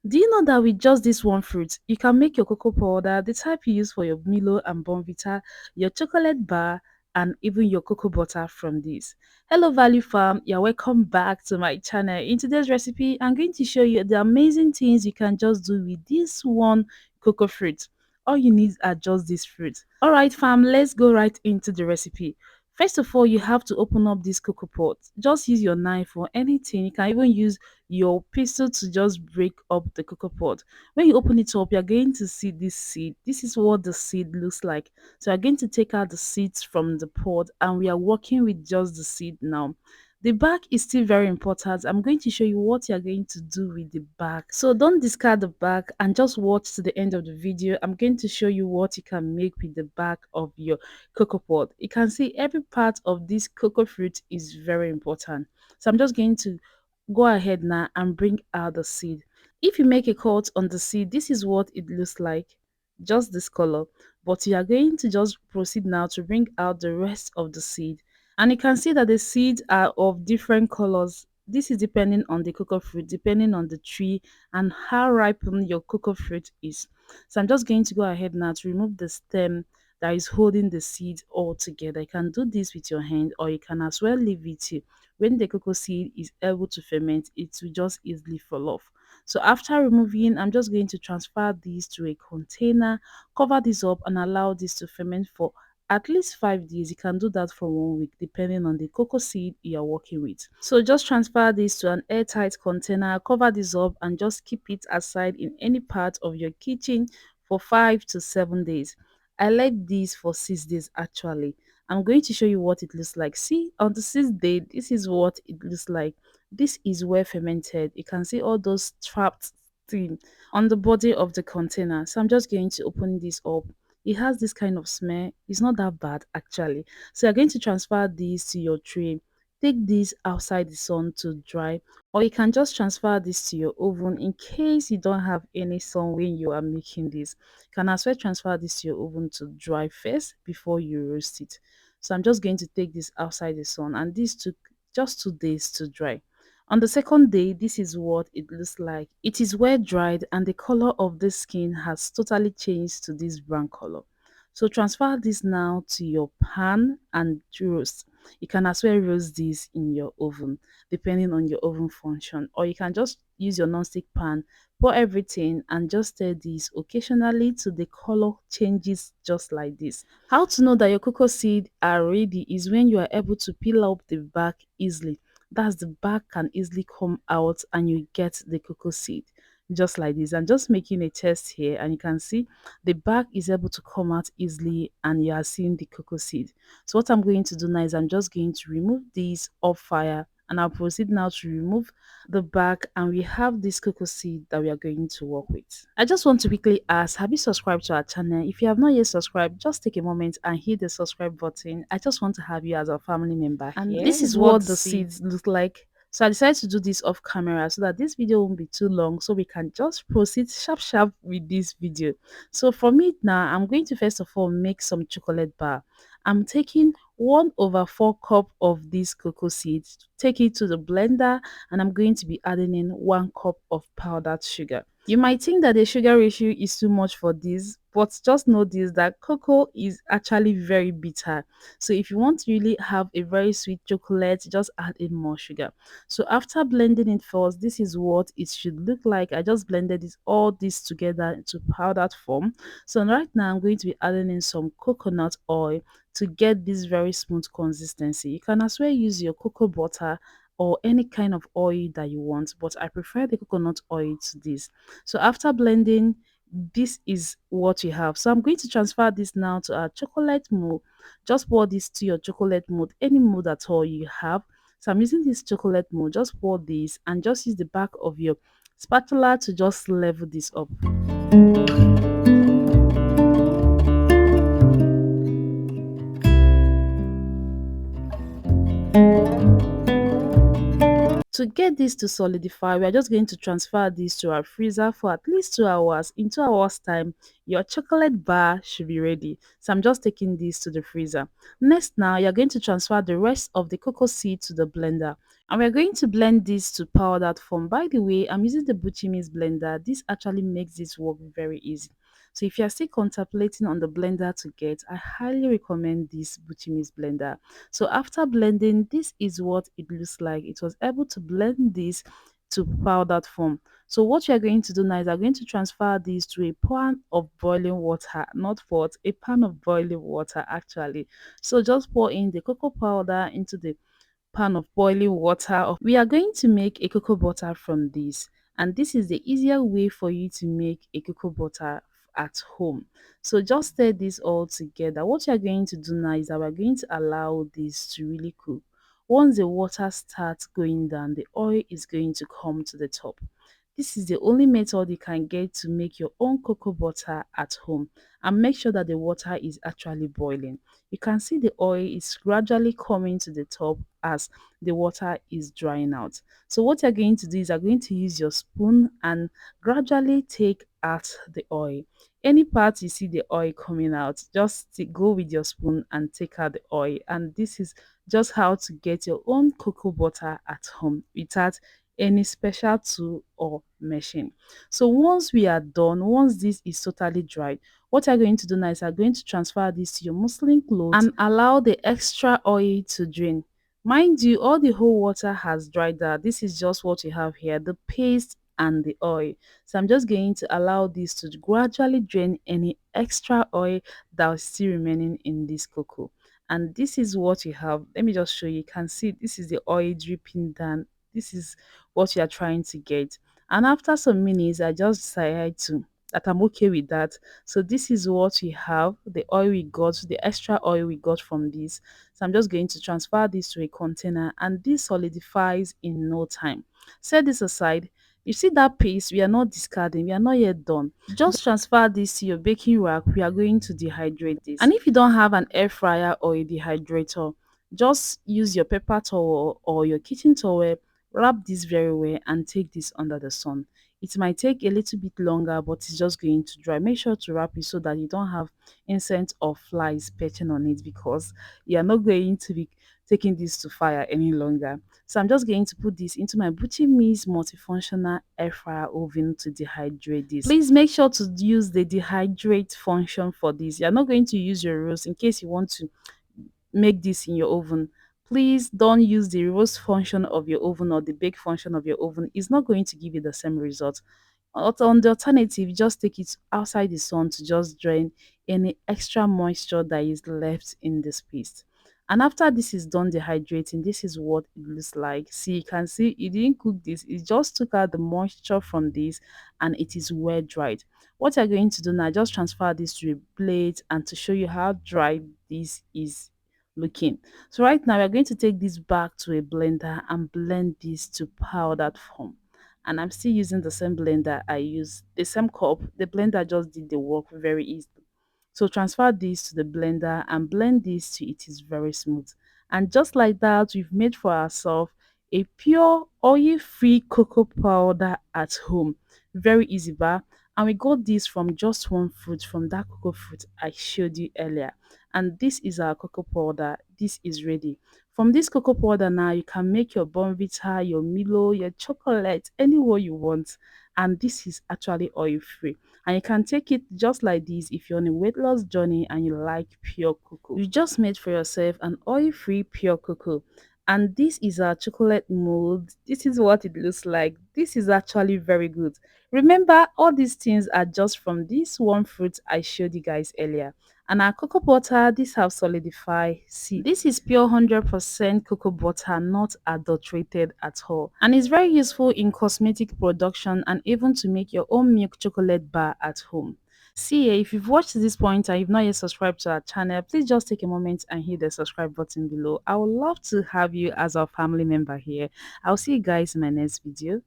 Do you know that with just this one fruit, you can make your cocoa powder, the type you use for your Milo and Bonvita, your chocolate bar, and even your cocoa butter from this? Hello, Value Farm. You're welcome back to my channel. In today's recipe, I'm going to show you the amazing things you can just do with this one cocoa fruit. All you need are just this fruit. All right, fam, let's go right into the recipe. First of all, you have to open up this cocoa pot. Just use your knife or anything. You can even use your pistol to just break up the cocoa pod. When you open it up, you're going to see this seed. This is what the seed looks like. So you're going to take out the seeds from the pod, and we are working with just the seed now. The back is still very important. I'm going to show you what you're going to do with the back. So don't discard the back and just watch to the end of the video. I'm going to show you what you can make with the back of your cocoa pod. You can see every part of this cocoa fruit is very important. So I'm just going to go ahead now and bring out the seed. If you make a cut on the seed, this is what it looks like, just this color. But you are going to just proceed now to bring out the rest of the seed. And you can see that the seeds are of different colors. This is depending on the cocoa fruit, depending on the tree and how ripened your cocoa fruit is. So I'm just going to go ahead now to remove the stem that is holding the seed all together. You can do this with your hand, or you can as well leave it here. When the cocoa seed is able to ferment, it will just easily fall off. So after removing, I'm just going to transfer this to a container, cover this up and allow this to ferment for at least 5 days. You can do that for 1 week depending on the cocoa seed you are working with. So just transfer this to an airtight container, cover this up and just keep it aside in any part of your kitchen for 5 to 7 days. I left this for 6 days actually. I'm going to show you what it looks like. See, on the sixth day, this is what it looks like. This is well fermented. You can see all those trapped things on the body of the container. So I'm just going to open this up. It has this kind of smell. It's not that bad actually. So you're going to transfer this to your tray. Take this outside the sun to dry, or you can just transfer this to your oven in case you don't have any sun when you are making this. You can as well transfer this to your oven to dry first before you roast it. So I'm just going to take this outside the sun, and this took just 2 days to dry. On the second day, this is what it looks like. It is well dried and the color of the skin has totally changed to this brown color. So transfer this now to your pan and roast. You can as well roast this in your oven depending on your oven function, or you can just use your non-stick pan, pour everything and just stir this occasionally till the color changes just like this. How to know that your cocoa seed are ready is when you are able to peel up the back easily. That's the back can easily come out and you get the cocoa seed just like this. I'm just making a test here and you can see the back is able to come out easily and you are seeing the cocoa seed. So what I'm going to do now is I'm just going to remove these off fire and I'll proceed now to remove the back, and we have this cocoa seed that we are going to work with. I just want to quickly ask, have you subscribed to our channel? If you have not yet subscribed, just take a moment and hit the subscribe button. I just want to have you as a family member and Here this is is what what the the seed. seeds look like. So I decided to do this off camera so that this video won't be too long, so we can just proceed sharp sharp with this video. So for me now, I'm going to first of all make some chocolate bar. I'm taking 1/4 cup of this cocoa seeds, take it to the blender, and I'm going to be adding in 1 cup of powdered sugar. You might think that the sugar ratio is too much for this, but just know this, that cocoa is actually very bitter. So if you want to really have a very sweet chocolate, just add in more sugar. So after blending it first, this is what it should look like. I just blended all this together into powdered form. So right now I'm going to be adding in some coconut oil to get this very smooth consistency. You can as well use your cocoa butter or any kind of oil that you want, but I prefer the coconut oil to this. So after blending, this is what you have. So I'm going to transfer this now to our chocolate mold. Just pour this to your chocolate mold, any mold at all you have. So I'm using this chocolate mold. Just pour this and just use the back of your spatula to just level this up. To get this to solidify, we are just going to transfer this to our freezer for at least 2 hours. In 2 hours time, your chocolate bar should be ready. So I'm just taking this to the freezer. Next now, you're going to transfer the rest of the cocoa seed to the blender. And we're going to blend this to powdered form. By the way, I'm using the Buchimi's blender. This actually makes this work very easy. So if you're still contemplating on the blender to get, I highly recommend this Buchimi's blender. So after blending, this is what it looks like. It was able to blend this to powdered form. So what we are going to do now is I'm going to transfer this to a pan of boiling water, not pot, a pan of boiling water actually. So just pour in the cocoa powder into the pan of boiling water. We are going to make a cocoa butter from this, and this is the easier way for you to make a cocoa butter at home. So just stir this all together. What you are going to do now is that we're going to allow this to really cook. Once the water starts going down, the oil is going to come to the top. This is the only method you can get to make your own cocoa butter at home, and make sure that the water is actually boiling. You can see the oil is gradually coming to the top as the water is drying out. So what you're going to do is you're going to use your spoon and gradually take out the oil. Any part you see the oil coming out, just go with your spoon and take out the oil. And this is just how to get your own cocoa butter at home without any special tool or machine. So once we are done, once this is totally dried, what you're going to do now is you're going to transfer this to your muslin cloth and allow the extra oil to drain. Mind you, all the whole water has dried out. This is just what you have here, the paste and the oil. So I'm just going to allow this to gradually drain any extra oil that is still remaining in this cocoa. And this is what you have. Let me just show you. You can see this is the oil dripping down. This is what you are trying to get. And after some minutes, I just decided to that I'm okay with that. So this is what we have, the oil we got, the extra oil we got from this. So I'm just going to transfer this to a container, and this solidifies in no time. Set this aside. You see that paste, we are not discarding, we are not yet done. Just transfer this to your baking rack. We are going to dehydrate this. And if you don't have an air fryer or a dehydrator, just use your paper towel or your kitchen towel, wrap this very well and take this under the sun. It might take a little bit longer, but it's just going to dry. Make sure to wrap it so that you don't have insects or flies perching on it, because you are not going to be taking this to fire any longer. So I'm just going to put this into my Buchimi's multifunctional air fryer oven to dehydrate this. Please make sure to use the dehydrate function for this. You're not going to use your roast in case you want to make this in your oven. Please don't use the roast function of your oven or the bake function of your oven. It's not going to give you the same result. On the alternative, just take it outside the sun to just drain any extra moisture that is left in this paste. And after this is done dehydrating, this is what it looks like. See, you can see it didn't cook this. It just took out the moisture from this, and it is well dried. What you're going to do now, just transfer this to a plate and to show you how dry this is looking. So right now we're going to take this back to a blender and blend this to powdered form. And I'm still using the same blender I used, the same cup. The blender just did the work very easily. So transfer this to the blender and blend this till it is very smooth. And just like that, we've made for ourselves a pure oil-free cocoa powder at home. Very easy, bar. And we got this from just one fruit, from that cocoa fruit I showed you earlier. And this is our cocoa powder. This is ready. From this cocoa powder now, you can make your Bonvita, your Milo, your chocolate, any way you want. And this is actually oil free. And you can take it just like this if you're on a weight loss journey and you like pure cocoa. You just made for yourself an oil free pure cocoa. And this is our chocolate mold. This is what it looks like. This is actually very good. Remember, all these things are just from this one fruit I showed you guys earlier. And our cocoa butter, this have solidified. See, this is pure 100% cocoa butter, not adulterated at all. And it's very useful in cosmetic production and even to make your own milk chocolate bar at home. See, if you've watched this point and you've not yet subscribed to our channel, please just take a moment and hit the subscribe button below. I would love to have you as our family member here. I'll see you guys in my next video.